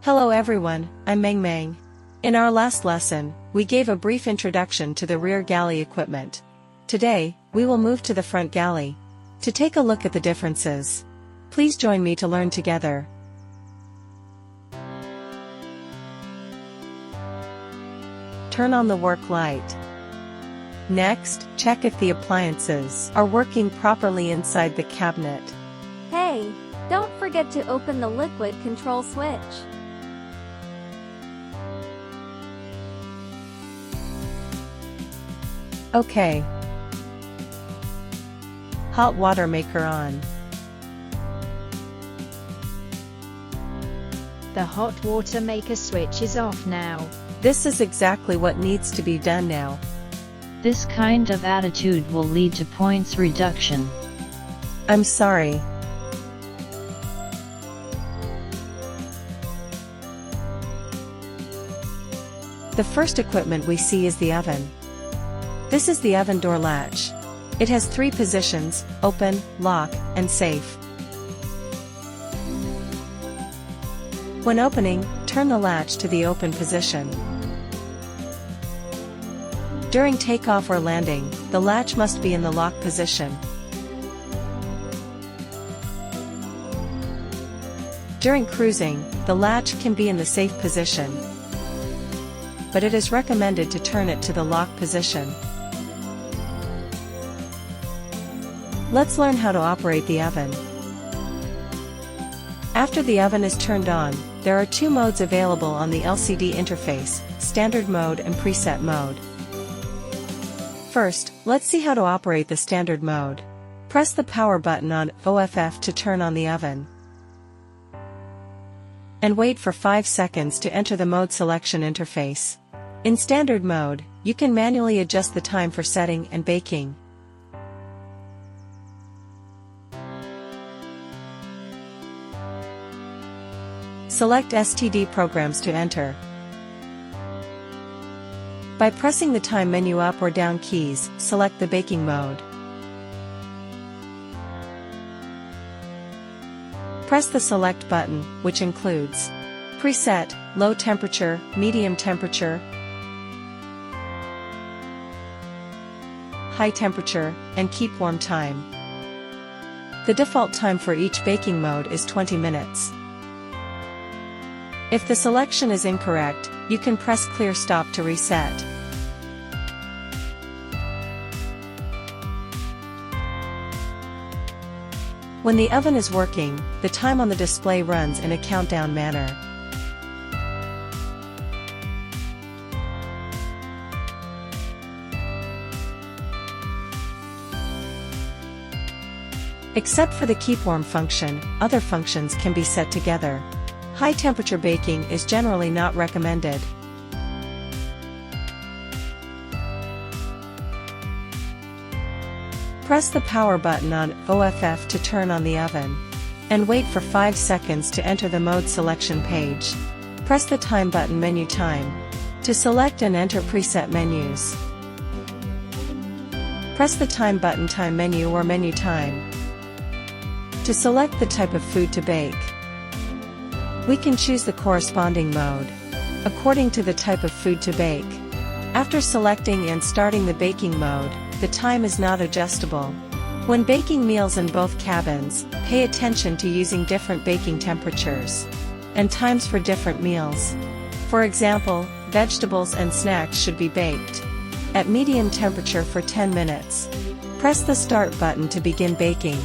Hello everyone, I'm Meng Meng. In our last lesson, we gave a brief introduction to the rear galley equipment. Today, we will move to the front galley to take a look at the differences. Please join me to learn together. Turn on the work light. Next, check if the appliances are working properly inside the cabinet. Hey, don't forget to open the liquid control switch. Okay. Hot water maker on. The hot water maker switch is off now. This is exactly what needs to be done now. This kind of attitude will lead to points reduction. I'm sorry. The first equipment we see is the oven. This is the oven door latch. It has 3 positions: open, lock, and safe. When opening, turn the latch to the open position. During takeoff or landing, the latch must be in the lock position. During cruising, the latch can be in the safe position, but it is recommended to turn it to the lock position. Let's learn how to operate the oven. After the oven is turned on, there are 2 modes available on the LCD interface: standard mode and preset mode. First, let's see how to operate the standard mode. Press the power button on OFF to turn on the oven, and wait for 5 seconds to enter the mode selection interface. In standard mode, you can manually adjust the time for setting and baking. Select STD programs to enter. By pressing the time menu up or down keys, select the baking mode. Press the select button, which includes preset, low temperature, medium temperature, high temperature, and keep warm time. The default time for each baking mode is 20 minutes. If the selection is incorrect, you can press clear stop to reset. When the oven is working, the time on the display runs in a countdown manner. Except for the keep warm function, other functions can be set together. High temperature baking is generally not recommended. Press the power button on OFF to turn on the oven, and wait for 5 seconds to enter the mode selection page. Press the time button menu time to select and enter preset menus. Press the time button time menu or menu time to select the type of food to bake. We can choose the corresponding mode according to the type of food to bake. After selecting and starting the baking mode, the time is not adjustable. When baking meals in both cabins, pay attention to using different baking temperatures and times for different meals. For example, vegetables and snacks should be baked at medium temperature for 10 minutes. Press the start button to begin baking.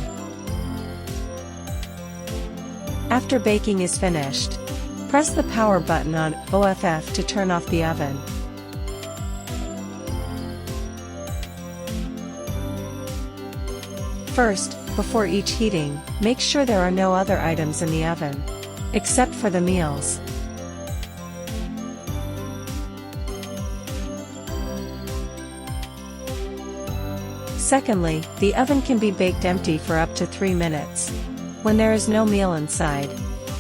After baking is finished, press the power button on OFF to turn off the oven. First, before each heating, make sure there are no other items in the oven, except for the meals. Secondly, the oven can be baked empty for up to 3 minutes, when there is no meal inside,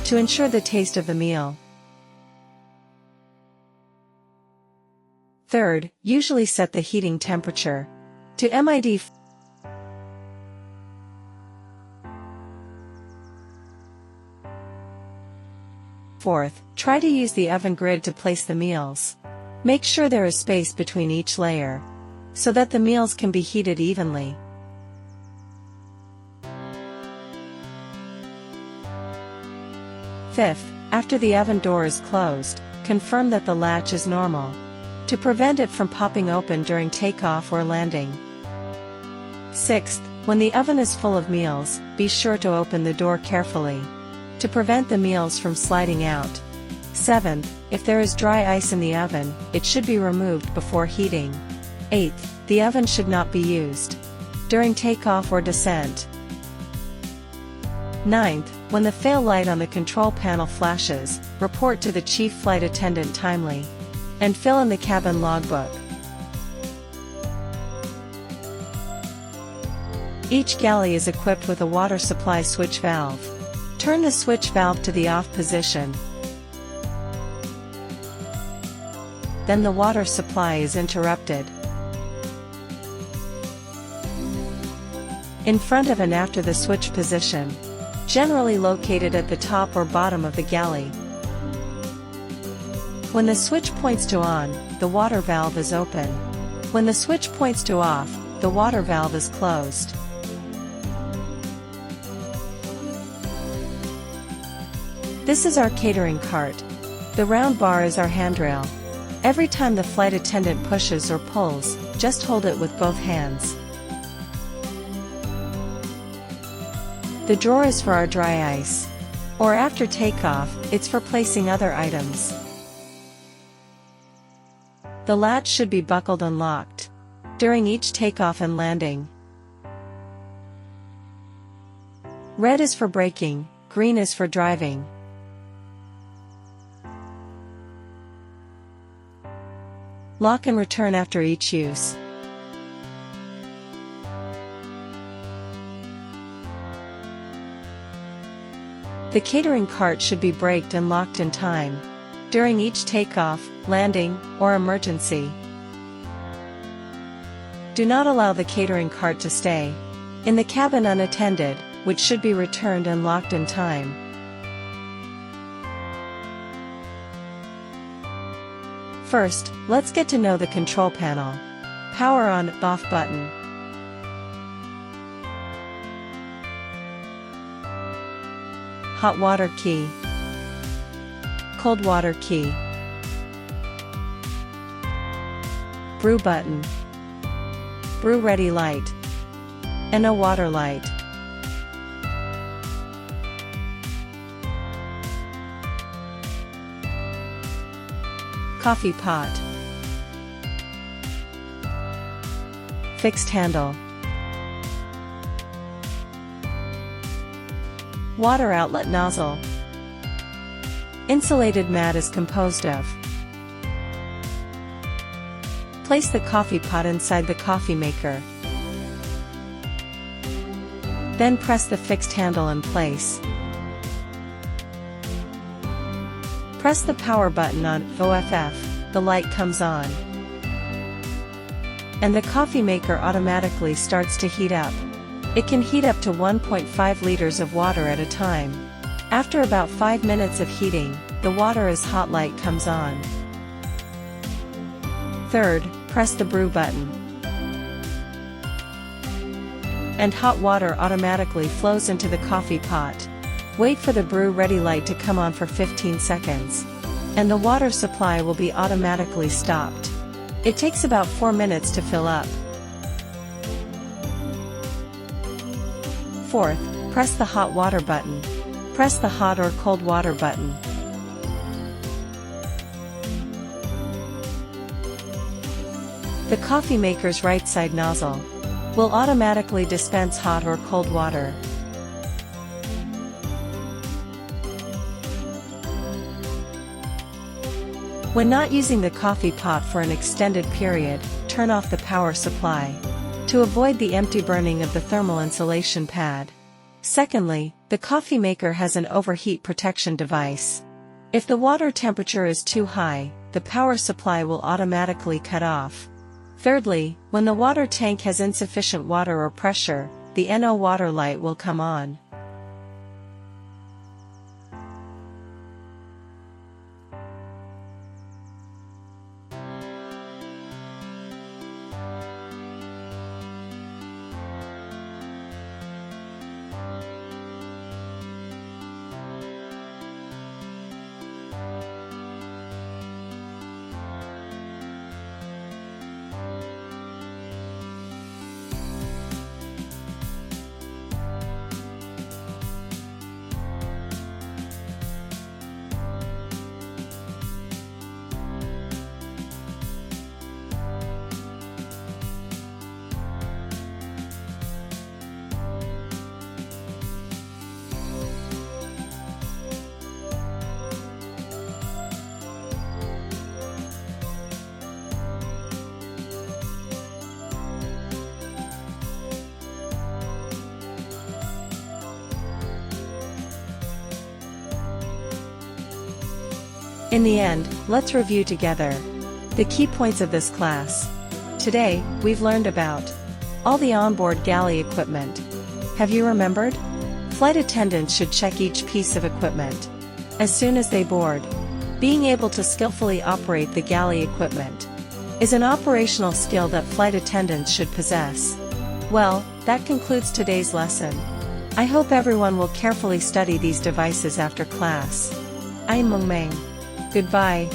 to ensure the taste of the meal. Third, usually set the heating temperature to mid. Fourth, try to use the oven grid to place the meals. Make sure there is space between each layer, so that the meals can be heated evenly. Fifth, after the oven door is closed, confirm that the latch is normal, to prevent it from popping open during takeoff or landing. Sixth, when the oven is full of meals, be sure to open the door carefully, to prevent the meals from sliding out. Seventh, if there is dry ice in the oven, it should be removed before heating. Eighth, the oven should not be used during takeoff or descent. Ninth, when the fail light on the control panel flashes, report to the chief flight attendant timely, and fill in the cabin logbook. Each galley is equipped with a water supply switch valve. Turn the switch valve to the off position. Then the water supply is interrupted. In front of and after the switch position, generally located at the top or bottom of the galley. When the switch points to on, the water valve is open. When the switch points to off, the water valve is closed. This is our catering cart. The round bar is our handrail. Every time the flight attendant pushes or pulls, just hold it with both hands. The drawer is for our dry ice. Or after takeoff, it's for placing other items. The latch should be buckled and locked during each takeoff and landing. Red is for braking, green is for driving. Lock and return after each use. The catering cart should be braked and locked in time during each takeoff, landing, or emergency. Do not allow the catering cart to stay in the cabin unattended, which should be returned and locked in time. First, let's get to know the control panel. Power on/off button. Hot water key. Cold water key. Brew button. Brew ready light. NO water light. Coffee pot. Fixed handle. Water outlet nozzle. Insulated mat is composed of. Place the coffee pot inside the coffee maker. Then press the fixed handle in place. Press the power button on OFF, the light comes on. And the coffee maker automatically starts to heat up. It can heat up to 1.5 liters of water at a time. After about 5 minutes of heating, the water is hot light comes on. Third, press the brew button. And hot water automatically flows into the coffee pot. Wait for the brew ready light to come on for 15 seconds. And the water supply will be automatically stopped. It takes about 4 minutes to fill up. Fourth, press the hot water button. Press the hot or cold water button. The coffee maker's right side nozzle will automatically dispense hot or cold water. When not using the coffee pot for an extended period, turn off the power supply to avoid the empty burning of the thermal insulation pad. Secondly, the coffee maker has an overheat protection device. If the water temperature is too high, the power supply will automatically cut off. Thirdly, when the water tank has insufficient water or pressure, the NO water light will come on. In the end, let's review together the key points of this class. Today, we've learned about all the onboard galley equipment. Have you remembered? Flight attendants should check each piece of equipment as soon as they board. Being able to skillfully operate the galley equipment is an operational skill that flight attendants should possess. Well, that concludes today's lesson. I hope everyone will carefully study these devices after class. I'm Meng Meng. Goodbye.